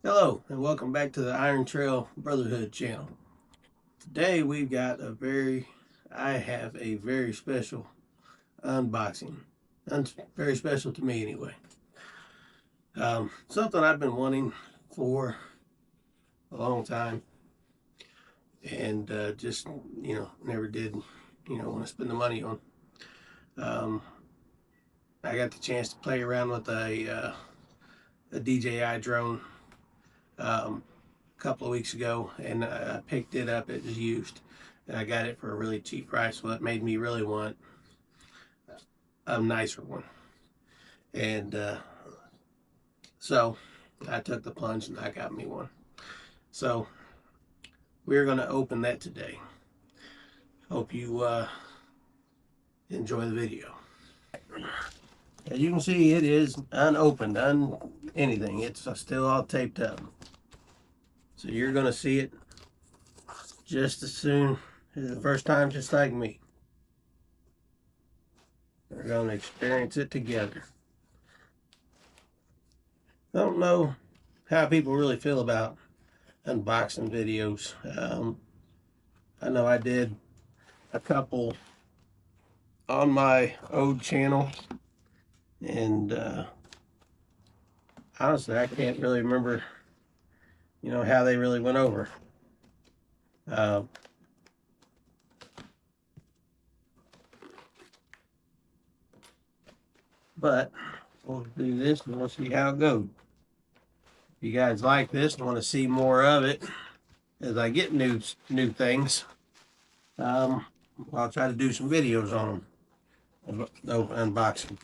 Hello and welcome back to the Iron Trail Brotherhood channel. Today we've got I have a very special unboxing. Very special to me anyway. Something I've been wanting for a long time and just, never did, want to spend the money on. Um, I got the chance to play around with a DJI drone um, a couple of weeks ago, and I picked it up. It was used, and I got it for a really cheap price. So it made me really want a nicer one, and so I took the plunge and I got me one. So we're going to open that today. Hope you enjoy the video. As you can see, it is unopened, anything. It's still all taped up. So you're going to see it just as soon as the first time, just like me. We're going to experience it together. I don't know how people really feel about unboxing videos. I know I did a couple on my old channel, and honestly, I can't really remember, how they really went over. Uh, but we'll do this and we'll see how it goes. If you guys like this and want to see more of it as I get new things, um, I'll try to do some videos on them, unboxing.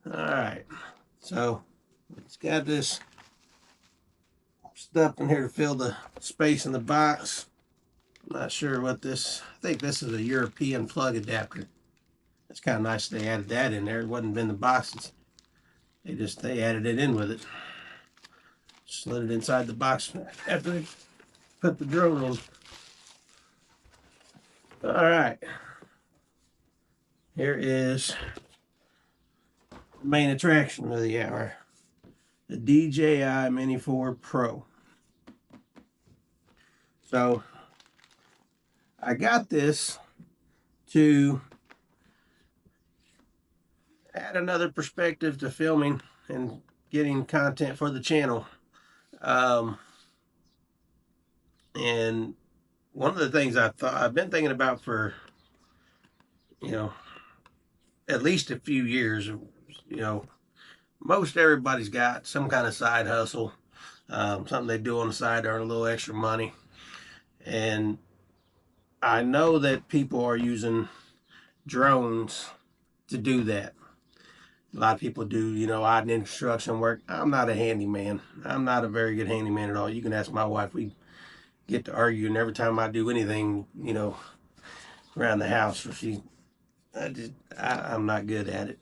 All right, so it's got this stuff in here to fill the space in the box. I'm not sure what this, I think this is a European plug adapter. It's kind of nice they added that in there. It wasn't in the boxes. They added it in with it. Slid it inside the box after they put the drone in. All right. Here is the main attraction of the hour. The DJI Mini 4 Pro. So I got this to add another perspective to filming and getting content for the channel. And one of the things I've been thinking about for, you know, at least a few years, most everybody's got some kind of side hustle, something they do on the side to earn a little extra money. And I know that people are using drones to do that. A lot of people do, odd and construction work. I'm not a handyman. I'm not a very good handyman at all. You can ask my wife. We get to arguing every time I do anything, around the house. I'm not good at it.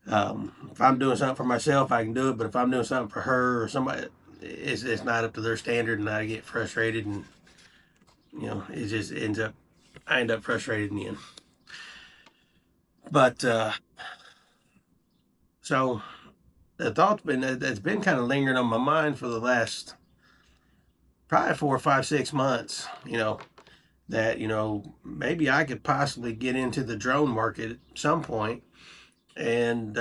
If I'm doing something for myself, I can do it. But if I'm doing something for her or somebody, it's not up to their standard, and I get frustrated, and it just I end up frustrated in the end. But so the thought's that's been kind of lingering on my mind for the last probably 4, 5, 6 months. That maybe I could possibly get into the drone market at some point and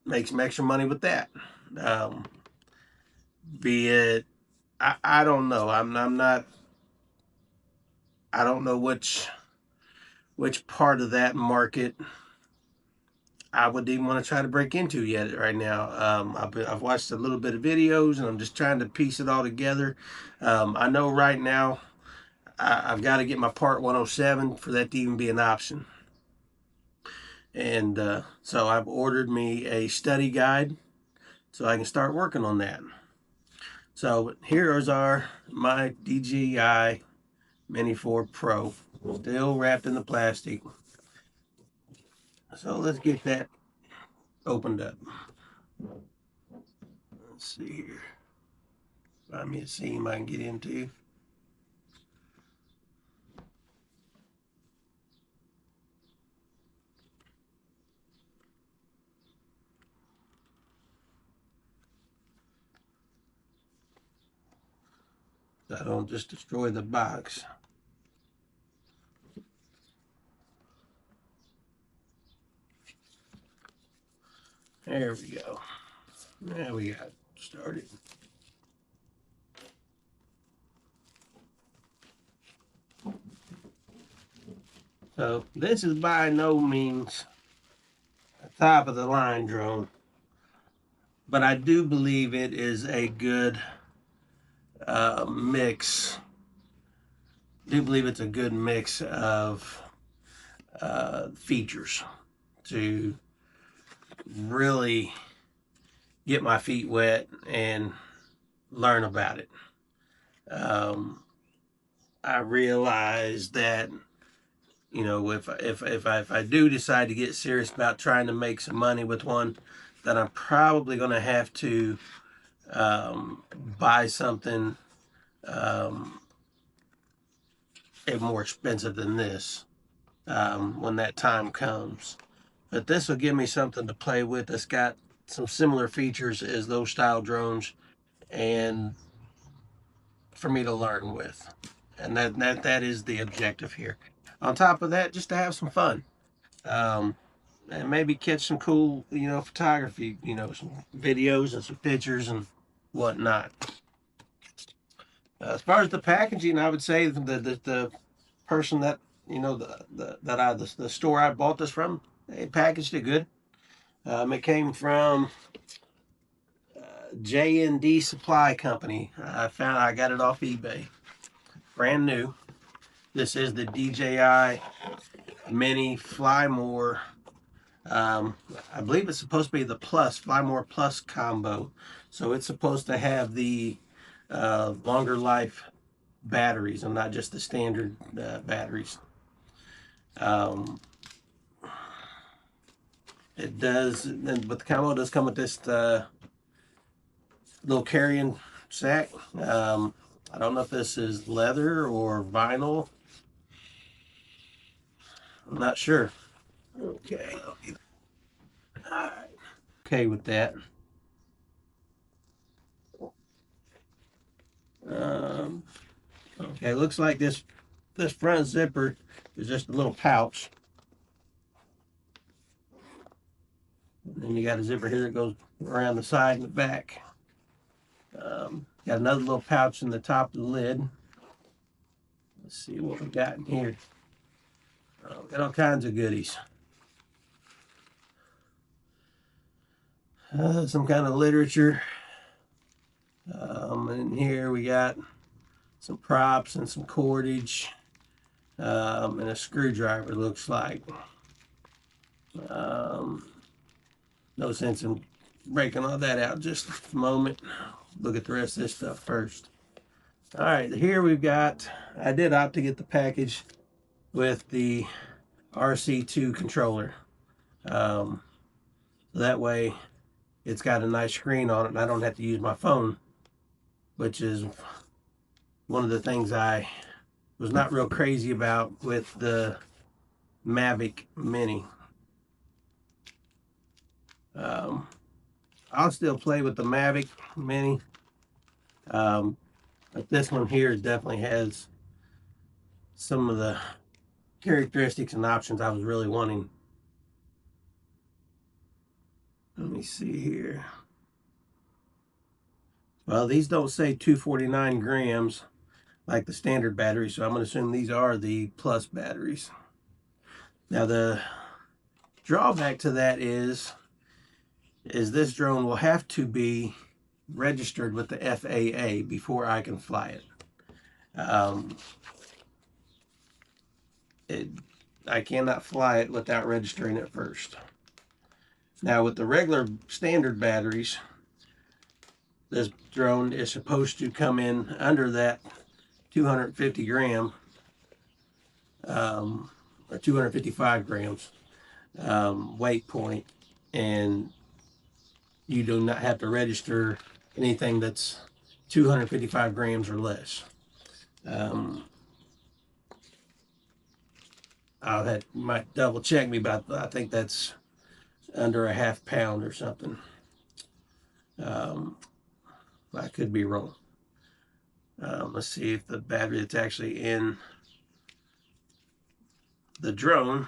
make some extra money with that. Um, be it, I don't know. I'm not. I don't know which part of that market I would even want to try to break into yet right now. I've watched a little bit of videos and I'm just trying to piece it all together. I know right now I've got to get my Part 107 for that to even be an option. And so I've ordered me a study guide so I can start working on that. So here's my DJI Mini 4 Pro, still wrapped in the plastic. So let's get that opened up. Let's see here. Find me a seam I can get into. so I don't just destroy the box. There we go. Now we got started. So this is by no means a top of the line drone, but I do believe it is a good mix. I do believe it's a good mix of features to really get my feet wet and learn about it. I realize that, you know, if I do decide to get serious about trying to make some money with one, then I'm probably going to have to buy something more expensive than this when that time comes. But this will give me something to play with that's got some similar features as those style drones, and for me to learn with. And that is the objective here. On top of that, just to have some fun. And maybe catch some cool, you know, photography, you know, some videos and some pictures and whatnot. As far as the packaging, I would say the person that, you know, the store I bought this from, they packaged it good. It came from J&D Supply Company. I got it off eBay, brand new. This is the DJI Mini Fly More. I believe it's supposed to be the Plus, Fly More Plus combo. So it's supposed to have the longer life batteries and not just the standard batteries. It does, but the combo does come with this little carrying sack. I don't know if this is leather or vinyl. I'm not sure. Okay. All right. Okay with that. Okay, looks like this front zipper is just a little pouch. And then you got a zipper here that goes around the side and the back. Got another little pouch in the top of the lid. Let's see what we got in here. Got all kinds of goodies. Some kind of literature. And in here we got some props and some cordage, and a screwdriver, looks like. No sense in breaking all that out just a moment. Look at the rest of this stuff first. All right, here we've got, I did opt to get the package with the RC2 controller. That way it's got a nice screen on it and I don't have to use my phone, which is one of the things I was not real crazy about with the Mavic Mini. I'll still play with the Mavic Mini, but this one here definitely has some of the characteristics and options I was really wanting. Let me see here. Well, these don't say 249 grams like the standard battery, so I'm going to assume these are the Plus batteries. Now, the drawback to that is this drone will have to be registered with the FAA before I can fly it. I cannot fly it without registering it first. Now, with the regular standard batteries, this drone is supposed to come in under that 250 gram or 255 grams weight point, and you do not have to register anything that's 255 grams or less. Might double check me, but I think that's under a half pound or something. I could be wrong. Let's see if the battery that's actually in the drone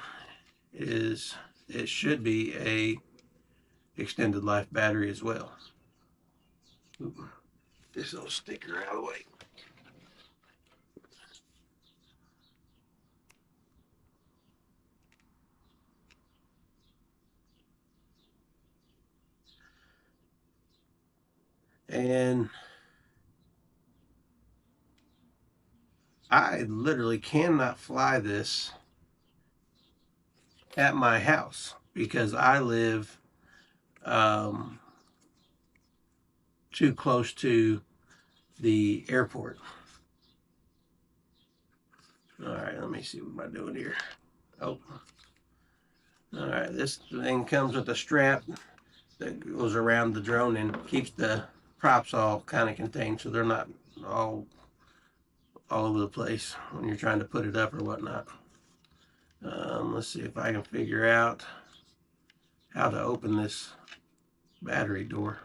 is, it should be a extended life battery as well. Ooh, this little sticker out of the way. And I literally cannot fly this at my house because I live too close to the airport. All right, let me see what am I doing here. Oh, all right, this thing comes with a strap that goes around the drone and keeps the props all kind of contained so they're not all over the place when you're trying to put it up or whatnot. Let's see if I can figure out how to open this battery door.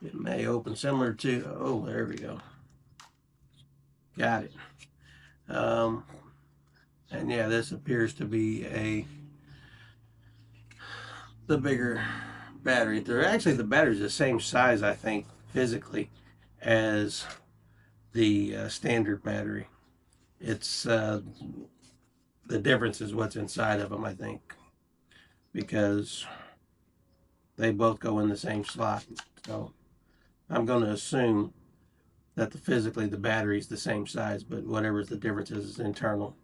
It may open similar to, oh, there we go. Got it. And yeah, this appears to be the bigger battery. They're actually, the battery's the same size, I think, physically, as the standard battery. It's the difference is what's inside of them, I think, because they both go in the same slot. So I'm going to assume that physically the battery's the same size, but whatever's the difference is internal.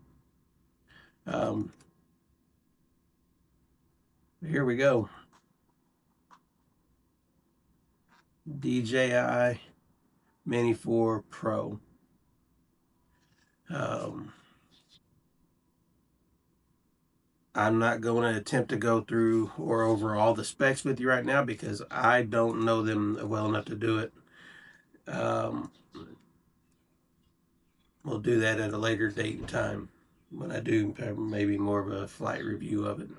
Here we go. DJI Mini 4 Pro. I'm not going to attempt to go through or over all the specs with you right now because I don't know them well enough to do it. We'll do that at a later date and time when I do maybe more of a flight review of it.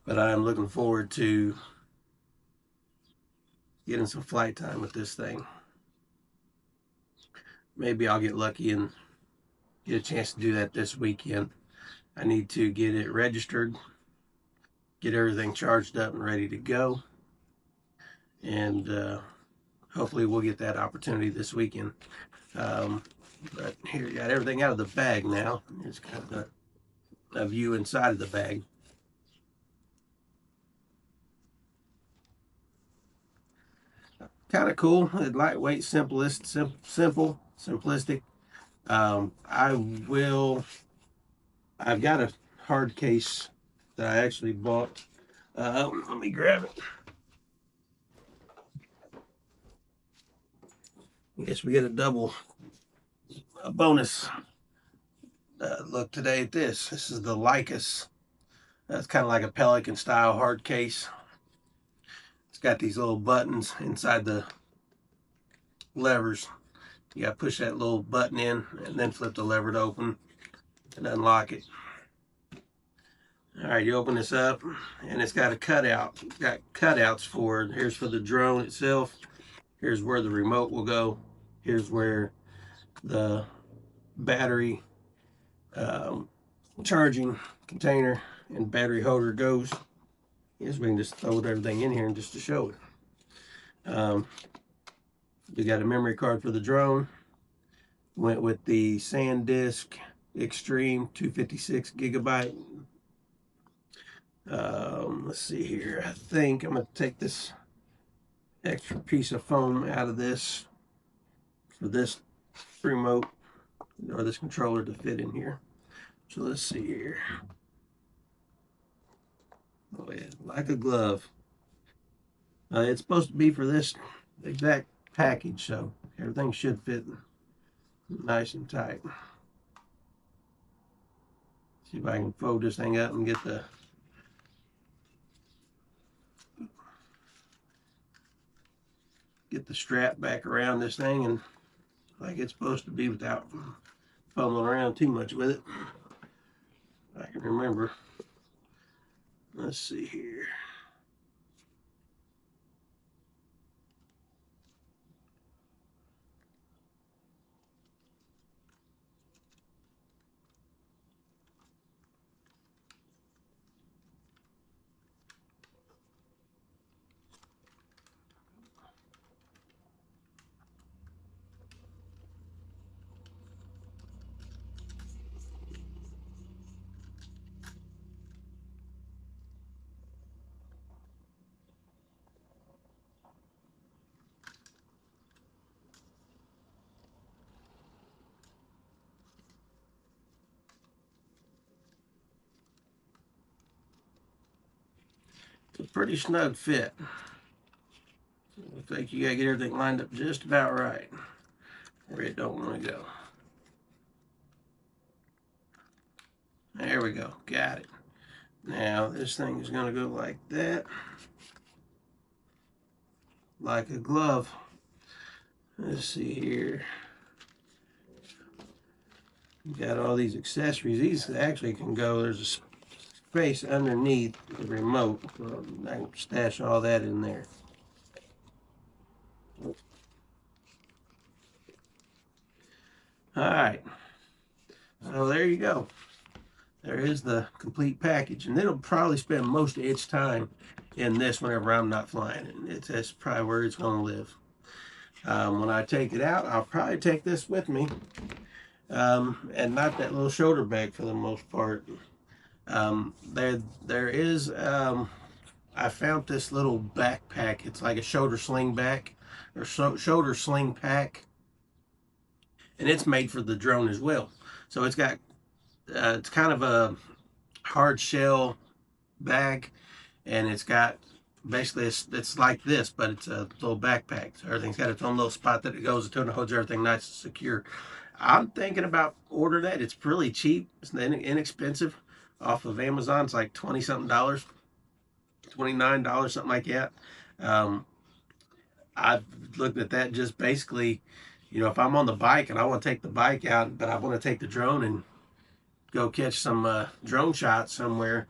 But I'm looking forward to getting some flight time with this thing. Maybe I'll get lucky and get a chance to do that this weekend. I need to get it registered, get everything charged up and ready to go, and hopefully we'll get that opportunity this weekend. But here, got everything out of the bag now. Here's kind of a view inside of the bag. Kind of cool, lightweight, simple, simplistic. I've got a hard case that I actually bought. Let me grab it. I guess we get a bonus look today at this. This is the Lycus. That's kind of like a Pelican style hard case. It's got these little buttons inside the levers. You got to push that little button in and then flip the lever to open and unlock it. All right, you open this up and it's got a cutout. It's got cutouts for it. Here's for the drone itself. Here's where the remote will go. Here's where the battery charging container and battery holder goes. Yes, we can just throw everything in here and just to show it. We got a memory card for the drone. Went with the SanDisk Extreme 256 gigabyte. Let's see here. I think I'm going to take this extra piece of foam out of this for this remote or this controller to fit in here. So let's see here. Oh yeah, like a glove. It's supposed to be for this exact package, so everything should fit nice and tight. See if I can fold this thing up and get the strap back around this thing and like it's supposed to be without fumbling around too much with it. I can remember. Let's see here. It's a pretty snug fit. I think you gotta get everything lined up just about right where it don't want to go. There we go. Got it. Now this thing is going to go like that. Like a glove. Let's see here. Got all these accessories. These actually can go, there's a space underneath the remote. I can stash all that in there. Alright. So there you go. There is the complete package. And it'll probably spend most of its time in this whenever I'm not flying. And that's probably where it's going to live. When I take it out, I'll probably take this with me. And not that little shoulder bag for the most part. There is, I found this little backpack. It's like a shoulder sling back, or shoulder sling pack. And it's made for the drone as well. So it's got, it's kind of a hard shell bag, and it's got, basically it's like this, but it's a little backpack. So everything's got its own little spot that it goes into and holds everything nice and secure. I'm thinking about ordering that. It's really cheap. It's inexpensive. Off of Amazon, it's like $20 something, $29, something like that. I've looked at that just basically, you know, if I'm on the bike and I want to take the bike out, but I want to take the drone and go catch some drone shots somewhere,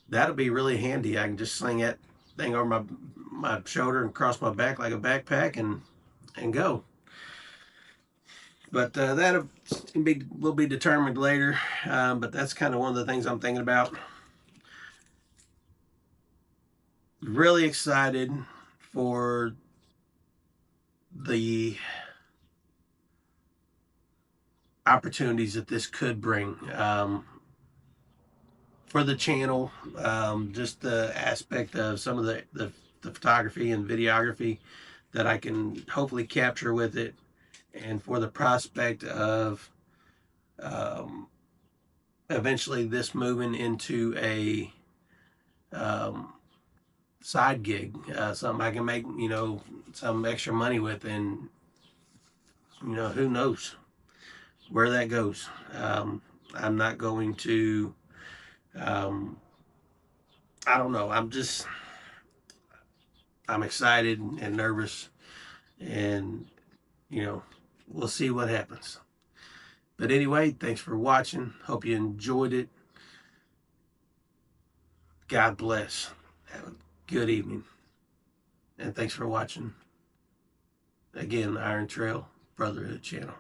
that'll be really handy. I can just sling that thing over my shoulder and cross my back like a backpack and go. But that will be determined later. But that's kind of one of the things I'm thinking about. Really excited for the opportunities that this could bring for the channel. Just the aspect of some of the photography and videography that I can hopefully capture with it, and for the prospect of eventually this moving into a side gig, something I can make, you know, some extra money with, and you know, who knows where that goes. I'm not going to, I don't know, I'm excited and nervous, and you know, we'll see what happens. But anyway, thanks for watching. Hope you enjoyed it. God bless. Have a good evening. And thanks for watching. Again, Iron Trail Brotherhood channel.